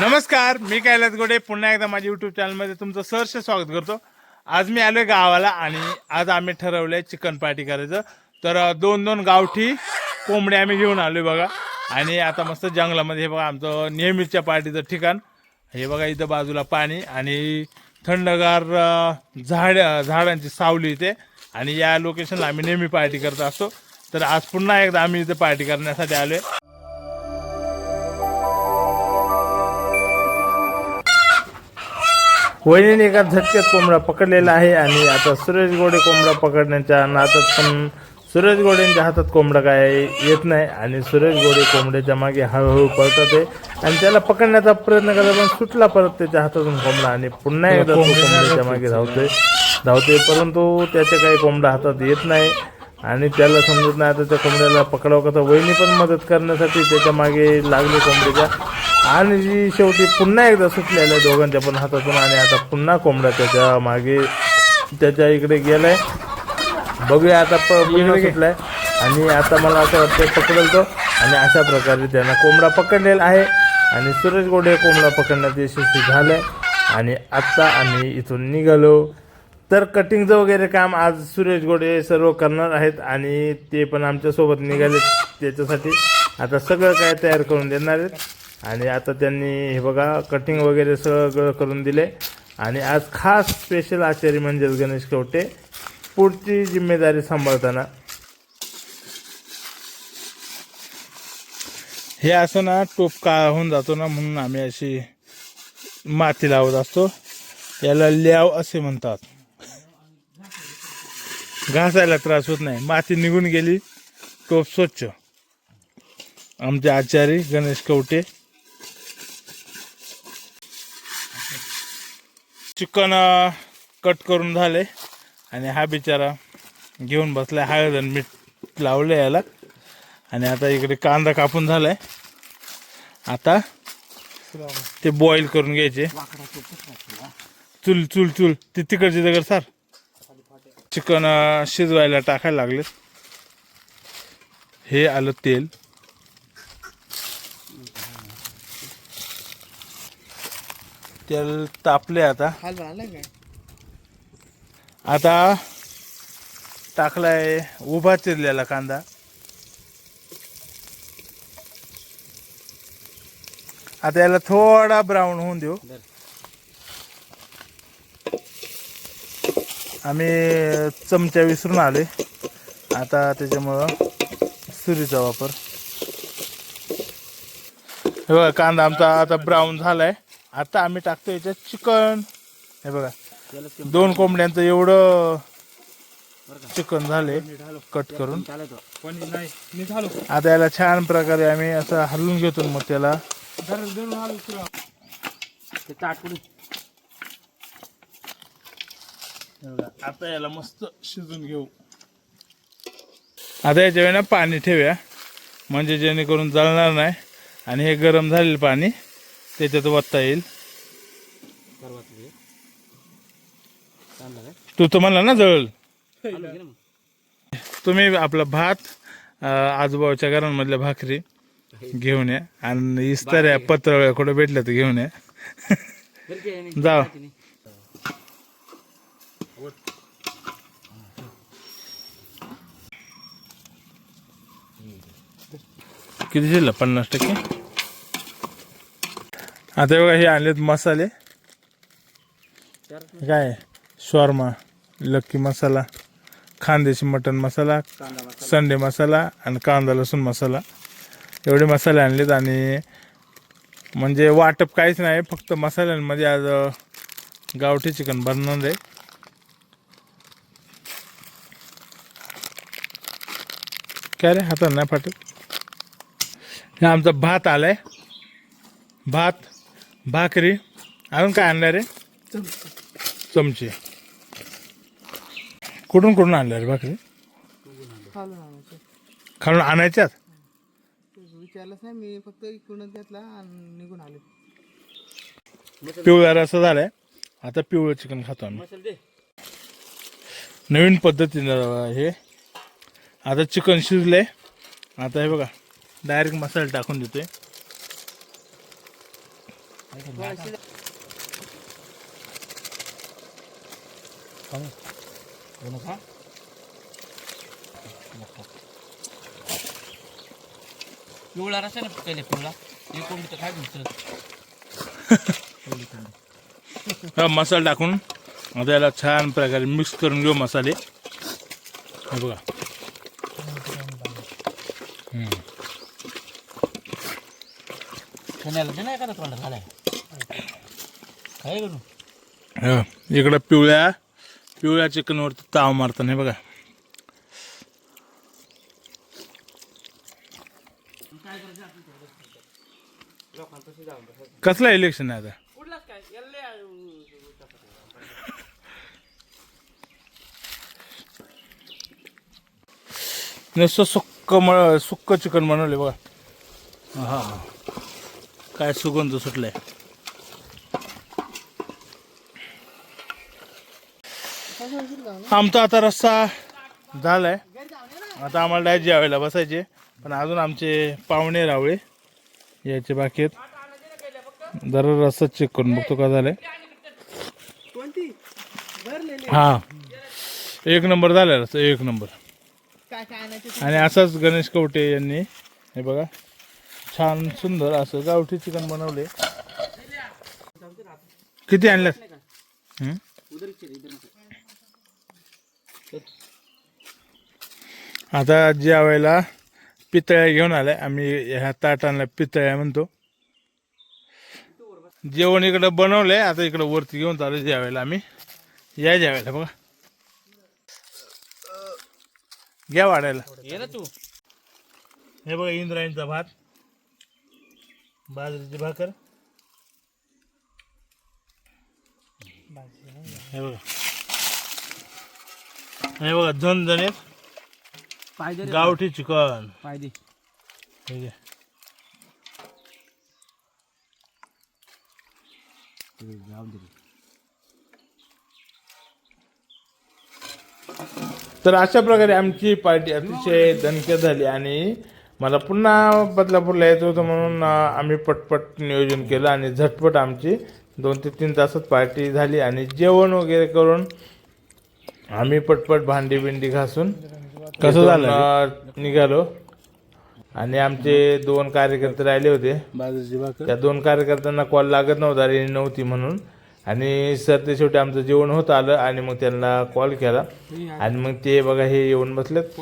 नमस्कार, मी कैलास गोडे पुन्हा एकदा माझ्या युट्यूब चॅनलमध्ये तुमचं सहर्ष स्वागत करतो। आज मी आलोय गावाला आणि आज आम्ही ठरवलंय चिकन पार्टी करायचं। तर दोन गावठी कोंबडे आम्ही घेऊन आलोय बघा। आणि आता मस्त जंगलामध्ये हे बघा आमचं नेहमीच्या पार्टीचं ठिकाण हे बघा। इथं बाजूला पाणी आणि थंडगार झाडांची सावली इथे आणि या लोकेशनला आम्ही नेहमी पार्टी करत असतो। तर आज पुन्हा एकदा आम्ही इथे पार्टी करण्यासाठी आलोय। वहिनीने एका झटक्यात कोंबडा पकडलेला आहे आणि आता सुरेश गोडे कोंबडा पकडण्याच्या नादात पण सुरेश गोडेंच्या हातात कोंबडा काय येत नाही आणि सुरेश गोडे कोंबड्याच्या मागे हळूहळू पळतात आहे आणि त्याला पकडण्याचा प्रयत्न करतात पण सुटला परत त्याच्या हातातून कोंबडा आणि पुन्हा एकदा तो कोंबड्याच्या मागे धावतोय परंतु त्याच्या काही कोंबडा हातात येत नाही आणि त्याला समजत नाही आता त्या कोंबड्याला पकडावं कसं। वहिनी पण मदत करण्यासाठी त्याच्या मागे लागले कोंबड्याच्या आणि शेवटी पुन्हा एकदा सुटलेला आहे दोघांच्या पण हातातून आणि आता पुन्हा कोंबडा त्याच्या मागे त्याच्या इकडे गेलाय। बघूया आता पुन्हा सुटलाय आणि आता मला असं वाटतं पकडेल तो आणि अशा प्रकारे त्यानं कोंबडा पकडलेला आहे आणि सुरेश गोडे कोंबडा पकडण्यात यशस्वी झालंय आणि आत्ता आम्ही इथून निघालो। तर कटिंगचं वगैरे काम आज सुरेश गोडे सर्व करणार आहेत आणि ते पण आमच्यासोबत निघाले त्याच्यासाठी आता सगळं काय तयार करून देणार आहेत आणि आता त्यांनी हे बघा कटिंग वगैरे सगळं करून दिले आणि आज खास स्पेशल आचारी म्हणजेच गणेश कवटे पुढची जिम्मेदारी सांभाळताना हे असं ना टोप काळा होऊन जातो ना म्हणून आम्ही अशी माती लावत असतो। याला ल्याव असे म्हणतात। घासायला त्रास होत नाही, माती निघून गेली टोप स्वच्छ। आमचे आचारी गणेश कवटे चिकन कट करून झाले आणि हा बिचारा घेऊन बसलाय हळद आणि मीठ लावलं याला आणि आता इकडे कांदा कापून झालाय। आता ते बॉईल करून घ्यायचे। चूल चूल चूल ती तिकडची दगड सर चिकन शिजवायला टाकायला लागले। हे आलं तेल तेल तापले आता टाकलाय उभा चिरलेला कांदा। आता याला थोडा ब्राऊन होऊन देऊ। आम्ही चमचा विसरून आले आता त्याच्यामुळं सुरीचा वापर। हे बघा कांदा आमचा आता ब्राऊन झालाय। आता आम्ही टाकतो याच्यात चिकन। हे बघा 2 कोंबड्यांचं एवढं चिकन झाले कट करून। आता याला छान प्रकारे आम्ही असं हलवून घेतो मग त्याला आता याला मस्त शिजून घेऊ। आता याच्या वेळेला पाणी ठेवूया म्हणजे जेणेकरून जळणार नाही आणि हे गरम झालेलं पाणी त्याच्यात वतता येईल। तू तर म्हणला ना जळल। तुम्ही आपला भात आजूबाजूच्या घरांमधल्या भाकरी घेऊन या आणि इस्ताऱ्या पत्रावळ्या कुठं भेटल्या तर घेऊन या। जा किती शिल्ल 50%। आता बघा हे आणलेत मसाले काय शॉर्मा लक्की मसाला खानदेशी मटन मसाला संडे मसाला आणि कांदा लसूण मसाला एवढे मसाले आणलेत आणि म्हणजे वाटप काहीच नाही फक्त मसाल्यांमध्ये आज गावठी चिकन बनणार आहे। काय रे हातात नाही फाटत। हे आमचा भात आलाय भात भाकरी अजून काय आणलं रे चमचे कुठून आणलं रे भाकरी खालून आणायच्यात विचारलंच नाही मी फक्त इकडून घेतला आणि निघून आले। पिवळा रसा झालाय आता पिवळं चिकन खातो आम्ही नवीन पद्धतीनं। हे आता चिकन शिजलंय आता हे बघा डायरेक्ट मसाला टाकून देतोय। पिवळा रसा ना पहिले पिवळा हे कोंबडी तर काय हा मसाला टाकून आता याला छान प्रकारे मिक्स करून घेऊ मसाले. हे बघा खाण्याला ते नाही का तोंडात झालाय काय करू इकडं पिवळ्या चिकनवरती ताव मारताना हे बघा. कसला इलेक्शन आहे आता? नुसतं सुक्क चिकन बनवले बघा. हा काय सुगंध सुटलाय. आमचा आता रस्सा झालाय. आता आम्हाला डायरेक्ट जेवायला बसायचे पण अजून आमचे पाहुणे रावळे यायचे बाकी आहेत. जरा रस्सा चेक करून बघतो का झालंय. हा एक नंबर झालाय रस्सा एक नंबर. आणि असाच गणेश कवटे यांनी हे बघा छान सुंदर असं गावठी चिकन बनवले. किती आणलं? आता जेवायला पितळ्या घेऊन आलाय आम्ही. ह्या ताटांना पितळ्या म्हणतो. जेवण इकडं बनवलंय आता इकडं वरती घेऊन चालू जेवायला आम्ही. या जेवायला बघा घ्या वाढायला. ये ना तू हे बघा इंद्रायणीचा भात बाजरीची भाकर. हे बघा झणझणीत पाय गावठी चिकन. पाय दे ठीक आहे. तर अशा प्रकारे आमची पार्टी अतिशय दणक्यात झाली आणि मला पुन्हा बदलापूरला यायचं होतं म्हणून आम्ही पटपट नियोजन केलं आणि झटपट आमची 2 ते 3 तासात पार्टी झाली. आणि जेवण वगैरे करून आम्ही पटपट भांडी बिंडी घासून कसं झालं निघालो. आणि आमचे 2 कार्यकर्ते राहिले होते. त्या 2 कार्यकर्त्यांना कॉल लागत नव्हता रेंज नव्हती म्हणून. आणि सर ते शेवटी आमचं जेवण होत आलं आणि मग त्यांना कॉल केला आणि मग ते बघा हे येऊन बसलेत.